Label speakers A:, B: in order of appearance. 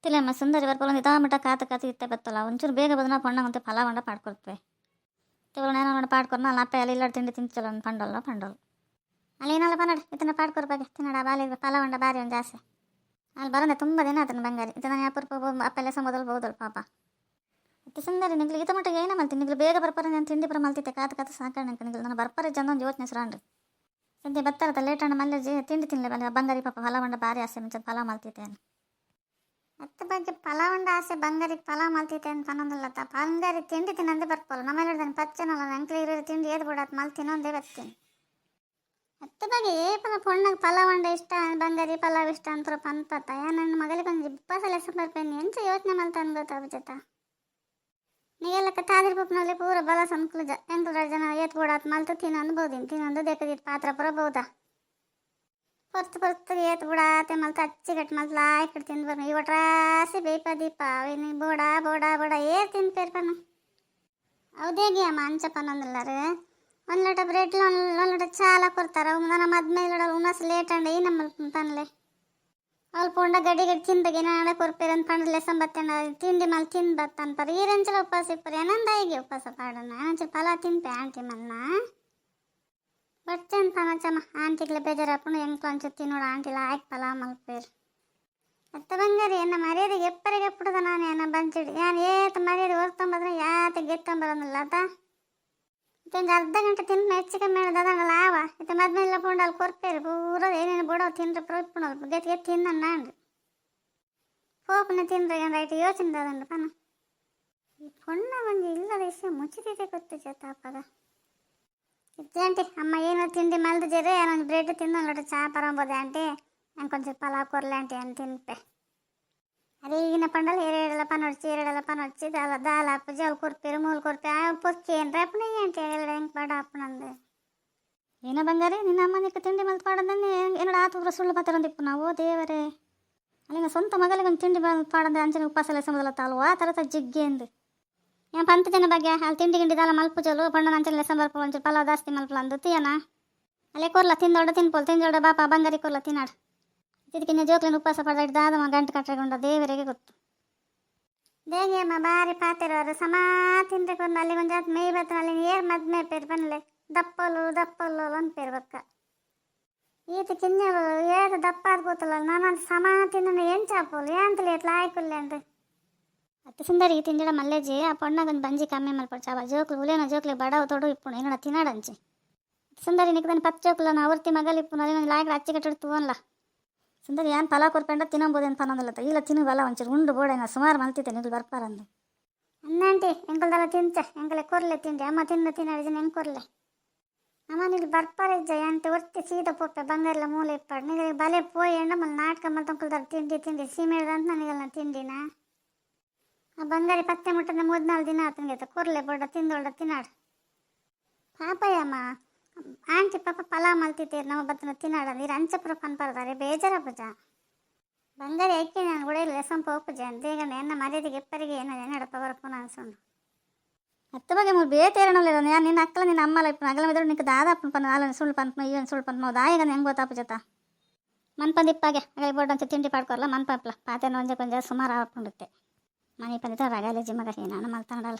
A: ತಿಲ್ಲಮ್ಮ ಸುಂದರಿ ಬರ್ಪಲ್ಲ ನಿಧಾಮಟ ಕಾತು ಕಾತು ಇತ್ತೆ ಬತ್ತಲ್ಲ ಒಂಚೂರು ಬೇಗ ಬದನ ಪಣ್ಣಂತೆ ಫಲ ಪಾಡ್ಕೊಡ್ತವೆ ತಿವಳು ನೇನೋ ನೋಡಿ ಪಾಡ್ಕೊರ್ ನಾನು ಅಪ್ಪ ಎಲ್ಲ ಇಲ್ಲ ತಿಂಡಿ ತಿಂಚಲ್ಲ ಒಂದು ಪಂಡಲ್ಲ ಅಲ್ಲಿ ಏನಲ್ಲ ಪನ್ನಡಿ ಇದನ್ನ ಪಾಡ್ಕೊರ್ ಬಗ್ಗೆ ತಿನ್ನಡ ಬಾಲಿ ಫಲ ಬಾರಿ ಒಂದು ಆಸೆ ಅಲ್ಲಿ ಬರೋದೆ ತುಂಬ ದಿನ ಆತನ ಬಂಗಾರಿ ಇದನ್ನ ಅಪರೂಪ ಅಪ್ಪೆಲ್ಲ ಸಂಬೋದಲ್ ಬಹುದಲ್ ಪಾಪ ಮತ್ತೆ ಸುಂದರಿ ನಿಗ್ಲಿ ಇತ ಮಟ್ಟಿಗೆ ಏನೋ ಮಲ್ತೀನಿ ನಿಗ್ಲಿ ಬೇಗ ಬರ್ಪಾರೆ ನಾನು ತಿಂಡಿ ಬರ ಮಲ್ತಿದ್ದೆ ಕಾತು ಕಾತು ಸಾಕಾಣ ನಿಗ್ಲಿ ನಾನು ಬರ್ಪಾರೆ ಜನ ಯೋಚನೆ ಸ್ರಾಂಡ್ರಿ ಸದ್ಯ ಬರ್ತಾರತ್ತ ಲೇಟ್ ಅಣ್ಣ ಮಲ್ಲೆಜಿ ತಿಂಡಿ ತಿನ್ನಲಿ ಬಲ್ಲ ಬಂಗಾರಿ ಪಾಪ ಫಲ ಬಾರಿ ಆಸೆ ಮುಂಚೆ ಫಲ ಮಲ್ತಿದ್ದೆ ಅತ್ತ ಬಗ್ಗೆ ಫಲ ಆಸೆ ಬಂಗಾರಿಗೆ ಫಲ ಮಲ್ತೈತೆ ಅಂತ ಅನ್ನೋದಿಲ್ಲತ್ತ ಬಂಗಾರಿ ತಿಂಡಿ ತಿನ್ನಂದೇ ಬರ್ಪಲ್ಲ ನಮ್ಮೆಲ್ಲ ಹೇಳ್ದಾನೆ ಪಚ್ಚನಲ್ಲ ನಂಗೆ ಇರೋ ತಿಂಡಿ ಏದು ಬಿಡತ್ತೆ ಮಲ್ತಿನೋ ಒಂದೇ ಬರ್ತೀನಿ ಅತ್ತ ಬಗ್ಗೆ ಏಪಲ ಪೊಣ್ಣಗೆ ಫಲ ಇಷ್ಟ ಬಂಗಾರಿ ಪಲಾವ್ ಇಷ್ಟ ಅಂತಾರೆ ಪನ್ಪತ್ತ ನನ್ನ ಮಗಳಿಗೆ ಒಂದು ಇಬ್ಬಸಲ ಹೆಸರು ಬರ್ಪೇನಿ ಎಂತ ಯೋಚನೆ ಮಲ್ತಾನೆ ಗೊತ್ತಾ ಅಭಿಜತ ನೀಗೆಲ್ಲಕ್ಕ ತಾದಿರ್ ಪುಪ್ನಲ್ಲಿ ಪೂರ ಬಲ ಸಂಕುಲಜ ಎಂಟು ಜನ ಏತ್ ಬಿಡತ್ತೆ ಮಲ್ತು ತಿನ್ನೊಂದು ತಿನ್ನೊಂದು ದೇಕದಿತ್ತು ಪಾತ್ರ ಪುರ ಬಹುದಾ ಹೊರ್ತು ಏತ್ ಬಿಡಾತೆ ಮಲ್ತ ಅಚ್ಚಿಗಟ್ಟು ಮಲ್ತು ಲಾಯ್ಕಟ್ಟು ತಿಂದು ಬರ್ನು ಇವಟ್ರಾಸಿ ಬೇಪ ದೀಪ ಅವಿನಿ ಬೋಡ ಏರ್ ತಿಂದ್ಪೇರ್ಪನು ಹೌದೇಗಿ ಅಮ್ಮ ಅಂಚಪ್ಪನೊಂದಿಲ್ಲಾರು ಒಂದು ಲೋಟ ಬ್ರೆಡ್ಲ ಒಂದು ಲೋಟ ಚಾಲ ಕೊಡ್ತಾರ ನನ್ನ ಮದ್ಮೇಲೆ ಉನ್ನಸ್ ಲೇಟ್ ಅಂಡ ಈ ನಮ್ಮ ಪನ್ಲೆ ಅವ್ಳು ಪೊಂಡ ಗಡಿ ತಿಂದಾಗೆ ನಾಳೆ ಕೊರ್ಪೇರ ಅಂತ ಪಂಡ್ಲೆ ಸಂಬತ್ತಂಡ ತಿಂಡಿ ಮಲ್ ತಿಂದು ಬತ್ತನ್ಪರ ಈರೆಂಚಲ ಉಪವಾಸ ಇಪ್ಪರು ಏನಂದಾಯಿಗೆ ಉಪವಾಸ ಪಾಡನ ಅಂಚೆ ಫಲ ತಿಂಪೆ ಆಂಟಿ ಮನ್ನ ಬರ್ತೇನೆ ಪನಚಮ್ಮ ಆಂಟಿಗ್ಲೆ ಬೇಜಾರಪ್ಪನು ಹೆಂಗೆ ಒಂಚೂರು ತಿನ್ನೋಡು ಆಂಟಿಲ ಆಯ್ಕೆ ಫಲ ಮಲ್ಪೇರು ಅತ್ತ ಬಂಗಾರಿ ಎನ್ನ ಮರ್ಯಾದೆಗೆ ಎಪ್ಪರಿಗೆ ಎಪ್ಪುಡದ ನಾನು ಏನ ಬಂಚಿಡಿ ನಾನು ಏತ ಮರ್ಯಾದೆ ಹೊರ್ತಂಬಂದ್ರೆ ಯಾತ ಗೆತ್ತಂಬರೋದಿಲ್ಲ ಅದ ಇದೊಂದು ಅರ್ಧ ಗಂಟೆ ತಿಂದು ಹೆಚ್ಚಿಗೆ ಮೇಳದ ಅದಂಗಲ್ಲ ಆವ ಇದು ಮದ್ಮೇಲೆ ಪುಂಡಲ್ಲಿ ಕೊರ್ಪೇರಿ ಪೂರ ಏನೇನು ಬಿಡೋ ತಿಂದ್ರೆ ಪುಣಲ್ ಗೆತ್ತಿಗೆ ತಿನ್ನ ನಾನ್ರಿ ಪೋಪನ ತಿಂದ್ರೆ ರೈಟ್ ಯೋಚನೆ ಅದಂಡು ಪನ ಈ ಪುಣ್ಣ ಒಂದು ಇಲ್ಲದ ವಿಷಯ ಮುಚ್ಚಿದೆ ಗೊತ್ತು ಜತಾಪದ ಆಂಟಿ ಅಮ್ಮ ಏನೋ ತಿಂಡಿ ಮಲ್ದು ಜರೆ ಏನೊಂದು ಬ್ರೆಡ್ ತಿಂದು ಒಂದು ಲೋಟ ಚಾ ಪರಂಬೋದೆ ಆಂಟಿ ನಂಗೆ ಕೊಂಚ ಪಲಾವ್ ಕೊರ್ಲೆ ಆಂಟಿ ಅಂತ ತಿನ್ಪೆ ಅದೇ ಈಗಿನ ಪಂಡಲ್ ಏರೆಡಲ್ಲ ಪನೊಡ್ಚಿ ದಾಲ ಅಪ್ಪಜಿ ಅವ್ಳು ಕೊರ್ಪೇರು ಮೂಲು ಕೊರ್ಪೆ ಪೊಚ್ಚಿ ಏನ್ರ ಅಪ್ಪನ ಆಂಟಿ ಎರಡು ಹೆಂಗೆ ಪಾಡ ಅಪ್ಪನಂದು ಏನೋ ಬಂಗಾರಿ ನಿನ್ನ ಅಮ್ಮ ನಿಕ್ಕ ತಿಂಡಿ ಮಲ್ತು ಪಾಡದನ್ನೇ ಏನೋ ಆತು ಸುಳ್ಳು ಮಾತಾಡೋದಿಪ್ಪು ನಾವು ದೇವರೇ ಅಲ್ಲಿನ ಸ್ವಂತ ಮಗಳಿಗೆ ಒಂದು ತಿಂಡಿ ಪಾಡದ ಅಂಚನೆ ಉಪವಾಸ ಸಮದಲ್ಲ ತಾಲ್ವ ಆ ಥರ ಜಿಗ್ಗೆ ಅಂದು ಏನು ಪಂತ ಜನ ಬಗ್ಗೆ ಅಲ್ಲಿ ತಿಂಡಿ ಗಿಂಡಿದಲ್ಲ ಮಲ್ಪುಜಲು ಪಂಡ ಅಂಚನೆ ಲೆಸ ಬರ್ಪ ಒಂಚೂರು ಪಲಾವ್ ಜಾಸ್ತಿ ಮಲ್ಪಲ ಅಂದು ತೀಯನ ಅಲ್ಲೇ ಕೊರ್ಲ ತಿಂದೋಡ ತಿನ್ಪೋಲ್ ಬಾಪ ಬಂಗಾರಿ ಕೊರ್ಲ ತಿನ್ನಾಡು ಇದಕ್ಕಿನ್ನ ಜೋಕ್ಲಿನ ಉಪವಾಸ ಪಡೆದ ದಾದಮ್ಮ ಗಂಟು ಕಟ್ಟಗೊಂಡ ದೇವರಿಗೆ ಗೊತ್ತು ದೇಗಿ ಅಮ್ಮ ಬಾರಿ ಪಾತಿರೋರು ಸಮಾ ತಿಂದ್ರೆ ಕೊಂಡು ಅಲ್ಲಿ ಒಂದು ಜಾತ್ ಮೇಯ್ ಬತ್ತ ಅಲ್ಲಿ ಏರ್ ಮದ್ಮೆ ಪೇರು ಬನ್ನಲೆ ದಪ್ಪಲು ಅಂದ್ಪೇರು ಬಕ್ಕ ಈತ ಕಿನ್ನೆವು ಏತ ದಪ್ಪ ಆದ ಗೊತ್ತಲ್ಲ ನಾನು ಸಮಾ ತಿನ್ನ ಎಂಚಾಪೋಲು ಏನಂತಲೇ ಎತ್ಲ ಆಯ್ಕೊಲ್ಲೆ ಅಂತ ಅತ್ತೆ ಸುಂದರಿ ತಿಂದಿಡ ಮಲ್ಲೇಜಿ ಆ ಪೊಣ್ಣಗೊಂದು ಬಂಜಿ ಕಮ್ಮಿ ಮಲ್ಪಡು ಚಾವ ಜೋಕ್ಲು ಉಲೇನ ಜೋಕ್ಲಿ ಬಡವು ತೊಡು ಇಪ್ಪುಣು ಏನಡ ತಿನ್ನಾಡಂಚಿ ಸುಂದರಿ ನಿಕ್ದನ್ ಪತ್ತು ಜೋಕ್ಲು ನಾ ಅವರ್ತಿ ಮಗಲಿಪ್ಪುನು ಅಲ್ಲಿ ಲಾಯ್ಕಡೆ ಅಚ್ಚಿ ಕಟ್ಟಿಡ್ತು ಅನ್ಲ ಸುಂದರಿ ಏನು ಫಲ ಕೊರ್ಪಂಡ ತಿನ್ನಬೋದೇನು ಅಂತ ಅನ್ನೋದಿಲ್ಲ ಇಲ್ಲ ತಿನ್ನು ಬಲ ಒಂಚೂರು ಉಂಡು ಬೋಡೆ ನಾ ಸುಮಾರು ಮಲ್ತಿದ್ದೆ ನೀವು ಬರ್ಪಾರಂದು ಅನ್ನಂಟಿ ಎಂಕಲ್ದಲ್ಲ ತಿಂಚ ಎಂಕಲೆ ಕೊರ್ಲೆ ತಿಂಡಿ ಅಮ್ಮ ತಿನ್ನಾಡಿದ ಹೆಂಗೆ ಕೊರ್ಲೆ ಅಮ್ಮ ನೀವು ಬರ್ಪಾರಿಜ್ಜ ಎಂಟು ಒರ್ತಿ ಸೀದ ಪೊಪ್ಪೆ ಬಂಗಾರಲ್ಲ ಮೂಲೆ ಇಪ್ಪಾಡು ನಿಮಗೆ ಬಲೆ ಪೋಯಿ ಎಂಡ ಮಲ್ಲಿ ನಾಟಕ ಮಲ್ ತೊಂಕಲ್ದಾರ ತಿಂಡಿ ಸೀಮೆದ ಅಂತ ನನಗೆಲ್ಲ ತಿಂಡಿನ ಆ ಬಂಗಾರಿ ಪತ್ತೆ ಮುಟ್ಟದ 3-4 ದಿನ ಆತಂಗೆ ಕೊರ್ಲೆ ಬೋಡ ತಿಂದೊಳ್ಡ ತಿನ್ನಾಡು ಪಾಪಯ್ಯಮ್ಮ ಆಂಟಿ ಪಾಪ ಪಲಾವ್ ಮಲ್ತಿದ್ದೀರಿ ನಮ್ಮ ಬತ್ತನ ತಿನ್ನಾಡ ನೀರು ಅಂಚಪುರ ಪನ್ಪರ್ದಾರೆ ಬೇಜಾರ ಪೂಜ ಬಂಗಾರಿ ಐಕೆ ನಾನು ಕೂಡ ಇಲ್ಲ ಸಂಪ ಪೂಜ ಅಂತ ಈಗ ಎನ್ನ ಮರ್ಯಾದೆಗೆ ಎಪ್ಪರಿಗೆ ಏನಡಪ್ಪ ಬರಪ್ಪನ ಅನ್ಸೊಂಡು ಹತ್ತು ಬಗ್ಗೆ ಮೂರು ಬೇತೇರಣಲ್ಲ ನಾನು ನಿನ್ನ ಅಕ್ಕಲ ನಿನ್ನ ಅಮ್ಮಲ್ಲ ಇಪ್ಪ ಅಗಲ ಮೆದ್ರು ನಿಕ್ಕ ದಾದಾಪನ ಪನ್ನ ಆಲನ ಸುಳ್ಳು ಪನ್ಪ ಇವನ್ ಸುಳ್ಳು ಪನ್ಪ ದಾಯಿಗ ಹೆಂಗೆ ಗೊತ್ತಾಪ ಜೊತ ಮನ್ಪಂದಿಪ್ಪಾಗೆ ಅಗಲಿ ಬೋರ್ಡ್ ಅಂತ ತಿಂಡಿ ಪಾಡ್ಕೊರ್ಲ ಮನ್ಪಪ್ಲ ಪಾತೆನ ಒಂಜೆ ಕೊಂಚ ಸುಮಾರು ಆಪುಂಡುತ್ತೆ ಮನೆ ಪಂದಿತ ರಗಾಲೇಜಿ ಮಗ ನಾನು ಮಲ್ತಾಡಲ್ಲ